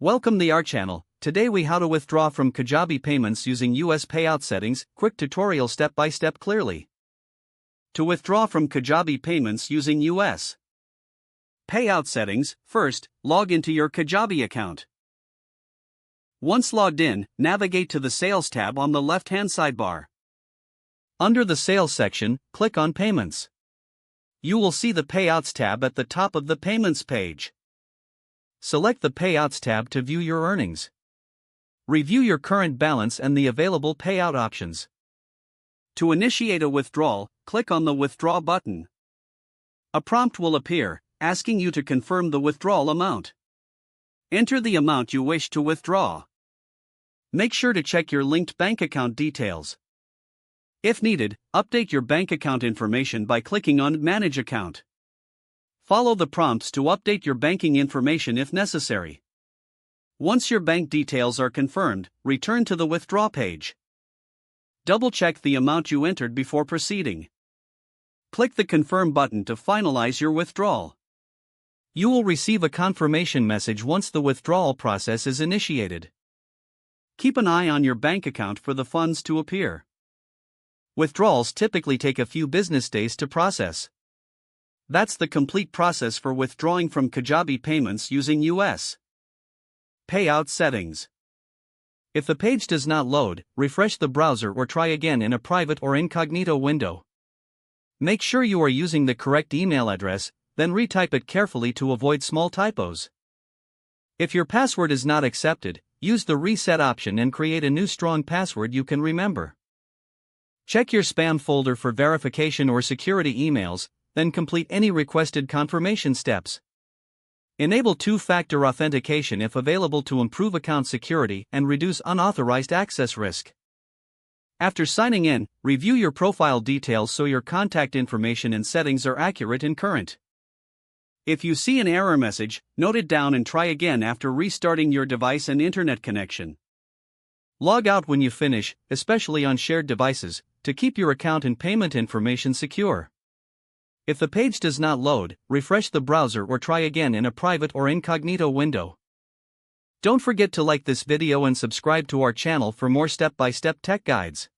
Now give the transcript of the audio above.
Welcome to our channel. Today we how to withdraw from Kajabi payments using US payout settings. Quick tutorial step by step clearly. To withdraw from Kajabi payments using US payout settings, first, log into your Kajabi account. Once logged in, navigate to the Sales tab on the left-hand sidebar. Under the Sales section, click on Payments. You will see the Payouts tab at the top of the Payments page. Select the Payouts tab to view your earnings. Review your current balance and the available payout options. To initiate a withdrawal, click on the Withdraw button. A prompt will appear, asking you to confirm the withdrawal amount. Enter the amount you wish to withdraw. Make sure to check your linked bank account details. If needed, update your bank account information by clicking on Manage Account. Follow the prompts to update your banking information if necessary. Once your bank details are confirmed, return to the Withdraw page. Double-check the amount you entered before proceeding. Click the Confirm button to finalize your withdrawal. You will receive a confirmation message once the withdrawal process is initiated. Keep an eye on your bank account for the funds to appear. Withdrawals typically take a few business days to process. That's the complete process for withdrawing from Kajabi payments using US payout settings. If the page does not load, refresh the browser or try again in a private or incognito window. Make sure you are using the correct email address, then retype it carefully to avoid small typos. If your password is not accepted, use the reset option and create a new strong password you can remember. Check your spam folder for verification or security emails, then complete any requested confirmation steps. Enable two-factor authentication if available to improve account security and reduce unauthorized access risk. After signing in, review your profile details so your contact information and settings are accurate and current. If you see an error message, note it down and try again after restarting your device and internet connection. Log out when you finish, especially on shared devices, to keep your account and payment information secure. If the page does not load, refresh the browser or try again in a private or incognito window. Don't forget to like this video and subscribe to our channel for more step-by-step tech guides.